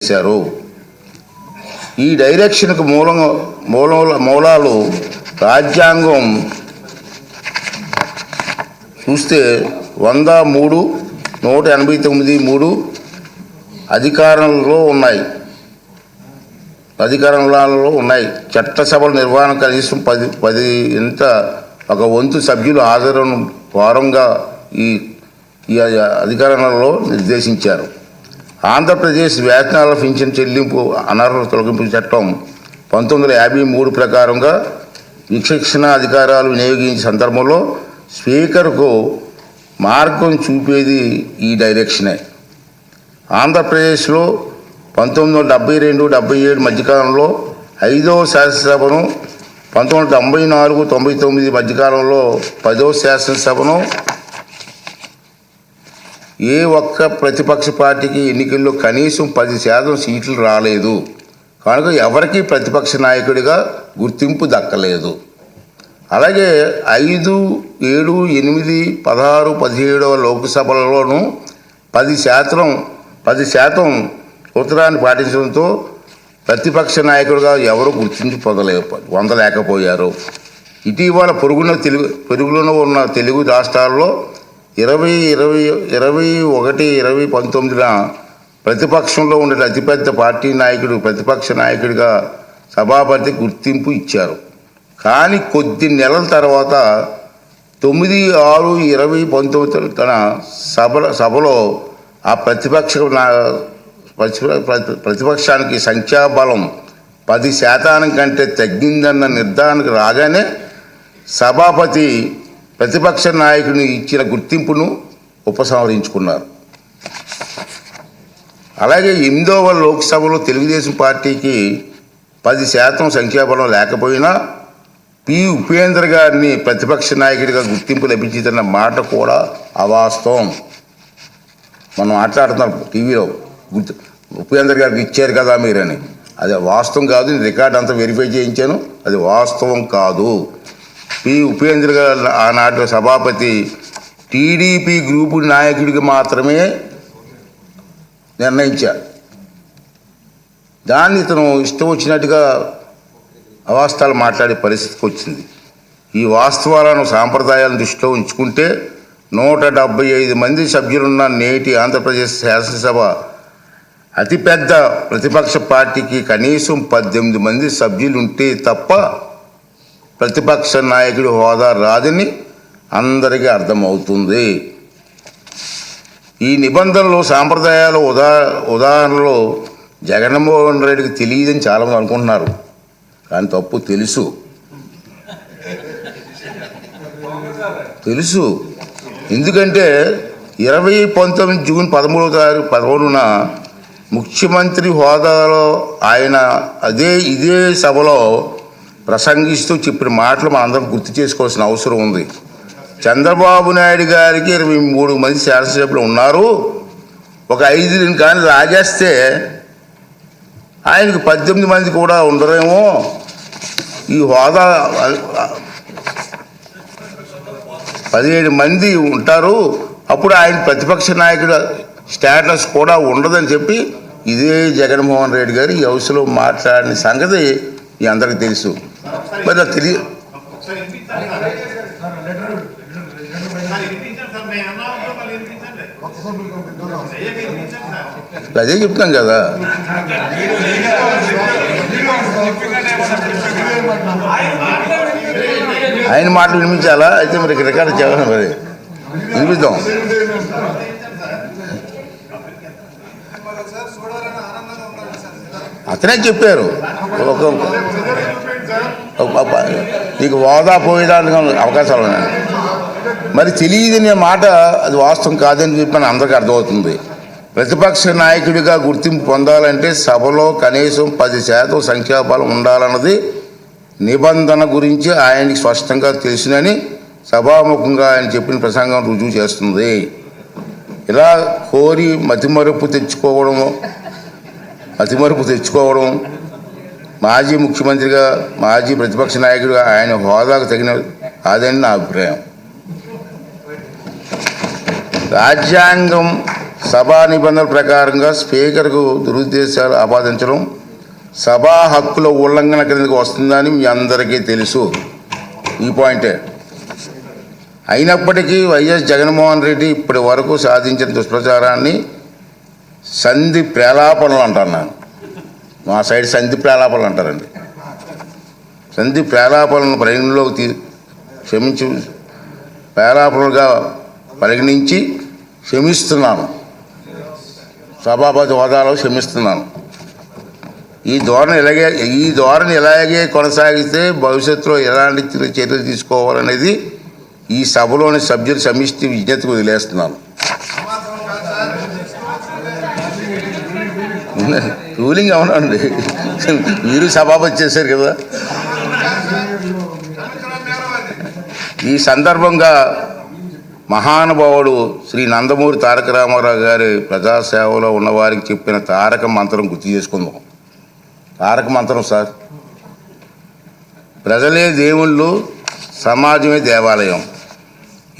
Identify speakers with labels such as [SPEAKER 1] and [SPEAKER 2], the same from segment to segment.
[SPEAKER 1] చేశారు. ఈ డైరెక్షన్కు మూలాలు రాజ్యాంగం చూస్తే 103, 189(3) అధికారంలో ఉన్నాయి. చట్టసభల నిర్వహణ కనీసం 10 ఇంత ఒక వంతు సభ్యులు హాజరును వారంగా ఈ అధికారంలో నిర్దేశించారు. ఆంధ్రప్రదేశ్ వేతనాల పింఛన్ చెల్లింపు అనర్హత తొలగింపు చట్టం 1953 ప్రకారంగా విచక్షణ అధికారాలు వినియోగించే సందర్భంలో స్పీకర్కు మార్గం చూపేది ఈ డైరెక్షనే. ఆంధ్రప్రదేశ్లో 1972-77 మధ్యకాలంలో 5వ శాసనసభను, 1994-99 మధ్యకాలంలో 10వ శాసనసభను ఏ ఒక్క ప్రతిపక్ష పార్టీకి ఎన్నికల్లో కనీసం 10% సీట్లు రాలేదు. కనుక ఎవరికి ప్రతిపక్ష నాయకుడిగా గుర్తింపు దక్కలేదు. అలాగే 5, 7, 8, 16, 17వ లోక్సభలలోనూ 10% ఉత్తరాన్ని పాటించడంతో ప్రతిపక్ష నాయకుడిగా ఎవరు గుర్తింపు పొందలేకపోయారు. ఇటీవల పొరుగులో ఉన్న తెలుగు రాష్ట్రాల్లో 2021-2019 ప్రతిపక్షంలో ఉండే అతిపెద్ద పార్టీ నాయకుడు ప్రతిపక్ష నాయకుడిగా సభాపతి గుర్తింపు ఇచ్చారు. కానీ కొద్ది నెలల తర్వాత 9/6/2019 తన సభలో ఆ ప్రతిపక్షానికి సంఖ్యాబలం 10% కంటే తగ్గిందన్న నిర్ధారణకు రాగానే సభాపతి ప్రతిపక్ష నాయకుని ఇచ్చిన గుర్తింపును ఉపసంహరించుకున్నారు. అలాగే 8వ లోక్సభలో తెలుగుదేశం పార్టీకి 10% సంఖ్యాబలం లేకపోయినా ఉపేంద్ర గారిని ప్రతిపక్ష నాయకుడిగా గుర్తింపు లభించిందన్న మాట కూడా అవాస్తవం. మనం మాట్లాడుతున్నాం టీవీలో ఉపేంద్ర గారికి ఇచ్చారు కదా మీరని. అది వాస్తవం కాదు. నేను రికార్డ్ అంతా వెరిఫై చేయించాను. అది వాస్తవం కాదు. ఉపేంద్ర గారు ఆనాటి సభాపతి టీడీపీ గ్రూపు నాయకుడికి మాత్రమే నిర్ణయించారు. దాన్ని ఇతను ఇష్టం వచ్చినట్టుగా అవాస్తవాలు మాట్లాడే పరిస్థితికి వచ్చింది. ఈ వాస్తవాలను సాంప్రదాయాలను దృష్టిలో ఉంచుకుంటే 175 మంది సభ్యులున్న నేటి ఆంధ్రప్రదేశ్ శాసనసభ అతిపెద్ద ప్రతిపక్ష పార్టీకి కనీసం 18 మంది సభ్యులుంటే తప్ప ప్రతిపక్ష నాయకుడి హోదా రాదని అందరికీ అర్థమవుతుంది. ఈ నిబంధనలు సాంప్రదాయాలు ఉదాహరణలో జగన్మోహన్ రెడ్డికి తెలియదని చాలామంది అనుకుంటున్నారు. కానీ తప్పు. తెలుసు. ఎందుకంటే 2019 జూన్ 13న ముఖ్యమంత్రి హోదాలో ఆయన ఇదే సభలో ప్రసంగిస్తూ చెప్పిన మాటలు మనందరం గుర్తు చేసుకోవాల్సిన అవసరం ఉంది. చంద్రబాబు నాయుడు గారికి 23 మంది శాసనసభ్యులు ఉన్నారు. ఒక 5 కానీ రాజేస్తే ఆయనకు 18 మంది కూడా ఉండరేమో. ఈ హోదా 17 మంది ఉంటారు. అప్పుడు ఆయన ప్రతిపక్ష నాయకుడు స్టేటస్ కూడా ఉండదని చెప్పి ఇదే జగన్మోహన్ రెడ్డి గారు ఈ హౌస్లో మాట్లాడిన సంగతి మీ అందరికీ తెలుసు. మరి అదే చెప్తాం కదా. ఆయన మాటలు వినిపించాలా? అయితే మరి రికార్డు చేయాలి. మరి వినిపిద్దాం. అతనే చెప్పారు నీకు హోదా పోయేదానికి అవకాశాలు ఉన్నాయి. మరి తెలియదనే మాట అది వాస్తవం కాదని చెప్పని అందరికీ అర్థమవుతుంది. ప్రతిపక్ష నాయకుడిగా గుర్తింపు పొందాలంటే సభలో కనీసం 10% సంఖ్యాబలం ఉండాలన్నది నిబంధన గురించి ఆయనకి స్పష్టంగా తెలుసునని సభాముఖంగా ఆయన చెప్పిన ప్రసంగం రుజువు చేస్తుంది. ఇలా కోరి మతిమరుపు తెచ్చుకోవడం మాజీ ముఖ్యమంత్రిగా మాజీ ప్రతిపక్ష నాయకుడిగా ఆయన హోదాకు తగిన కాదని నా అభిప్రాయం. రాజ్యాంగం సభా నిబంధనల ప్రకారంగా స్పీకర్కు దురుద్దేశాలు ఆపాదించడం సభా హక్కుల ఉల్లంఘన కిందకు వస్తుందని మీ అందరికీ తెలుసు. ఈ పాయింటే. అయినప్పటికీ వైఎస్ జగన్మోహన్ రెడ్డి ఇప్పటి వరకు సాధించిన దుష్ప్రచారాన్ని సంధి ప్రేలాపనలు అంటాను నేను. మా సైడ్ సంధి ప్రేలాపనలు అంటారండి. సంధి ప్రేలాపనలను పరిగణలోకి ప్రేలాపనలుగా పరిగణించి క్షమిస్తున్నాను. సభాపతి హోదాలో క్షమిస్తున్నాను. ఈ ధోరణి ఇలాగే కొనసాగిస్తే భవిష్యత్తులో ఎలాంటి చర్యలు తీసుకోవాలనేది ఈ సభలోని సభ్యుల సమిష్టి విజ్ఞతకు వదిలేస్తున్నాను. రూలింగ్ అవునండి, మీరు సభాపతి చేశారు కదా. ఈ సందర్భంగా మహానుభావుడు శ్రీ నందమూరి తారక రామారావు గారి ప్రజాసేవలో ఉన్నవారికి చెప్పిన తారక మంత్రం గుర్తు చేసుకుందాం. తారక మంత్రం సార్. ప్రజలే దేవుళ్ళు, సమాజమే దేవాలయం.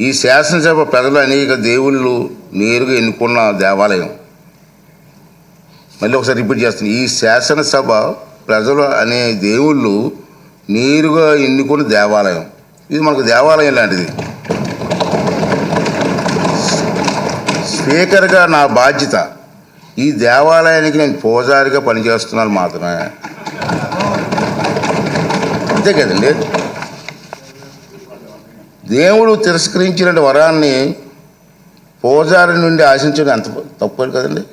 [SPEAKER 1] ఈ శాసనసభ ప్రజలు అనేక దేవుళ్ళు నేరుగా ఎన్నుకున్న దేవాలయం. మళ్ళీ ఒకసారి రిపీట్ చేస్తాను. ఈ శాసనసభ ప్రజలు అనే దేవుళ్ళు నేరుగా ఎన్నుకున్న దేవాలయం. ఇది మనకు దేవాలయం లాంటిది. స్పీకర్గా నా బాధ్యత ఈ దేవాలయానికి నేను పూజారిగా పనిచేస్తున్నాను మాత్రమే. అంతే కదండి. దేవుడు తిరస్కరించిన వరాన్ని పూజారి నుండి ఆశించడం ఎంత తప్పు కదండి.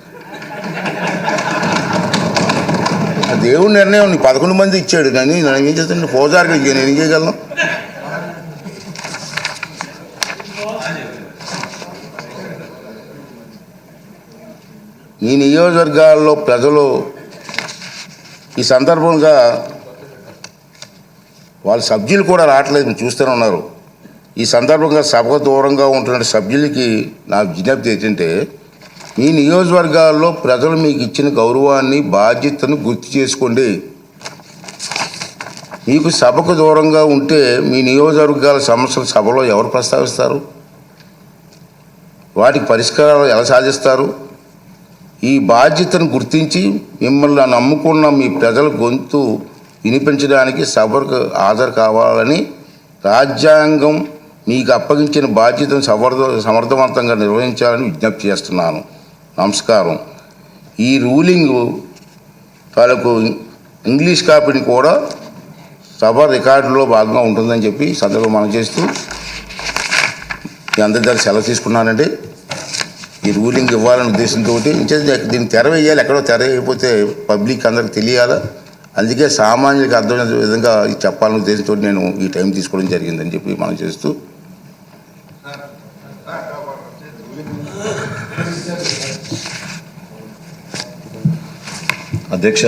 [SPEAKER 1] దేవుడి నిర్ణయం 11 మంది ఇచ్చాడు, కానీ నేను ఏం చేస్తాను? పూజారికి నేను ఏం చేయగలను? ఈ నియోజకవర్గాల్లో ప్రజలు ఈ సందర్భంగా వాళ్ళ సభ్యులు కూడా రావట్లేదు, మీరు చూస్తూనే ఉన్నారు. ఈ సందర్భంగా సభకు దూరంగా ఉంటున్న సభ్యులకి నా విజ్ఞప్తి ఏంటంటే, మీ నియోజకవర్గాల్లో ప్రజలు మీకు ఇచ్చిన గౌరవాన్ని, బాధ్యతను గుర్తు చేసుకోండి. మీకు సభకు దూరంగా ఉంటే మీ నియోజకవర్గాల సమస్యలు సభలో ఎవరు ప్రస్తావిస్తారు? వాటికి పరిష్కారాలు ఎలా సాధిస్తారు? ఈ బాధ్యతను గుర్తించి మిమ్మల్ని నమ్ముకున్న మీ ప్రజల గొంతు వినిపించడానికి సభకు హాజరు కావాలని, రాజ్యాంగం మీకు అప్పగించిన బాధ్యతను సమర్థవంతంగా నిర్వహించాలని విజ్ఞప్తి చేస్తున్నాను. నమస్కారం. ఈ రూలింగ్ తాలూకు ఇంగ్లీష్ కాపీని కూడా సభ రికార్డులో భాగంగా ఉంటుందని చెప్పి సందర్భం మనం చేస్తూ మీ అందరి దగ్గర సెలవు తీసుకున్నానండి. ఈ రూలింగ్ ఇవ్వాలనే ఉద్దేశంతో దీన్ని తెర వేయాలి. ఎక్కడో తెర వేయకపోతే పబ్లిక్ అందరికి తెలియాలా. అందుకే సామాన్యులకు అర్థమైన విధంగా చెప్పాలనే ఉద్దేశంతో నేను ఈ టైం తీసుకోవడం జరిగిందని చెప్పి మనం చేస్తూ
[SPEAKER 2] అధ్యక్ష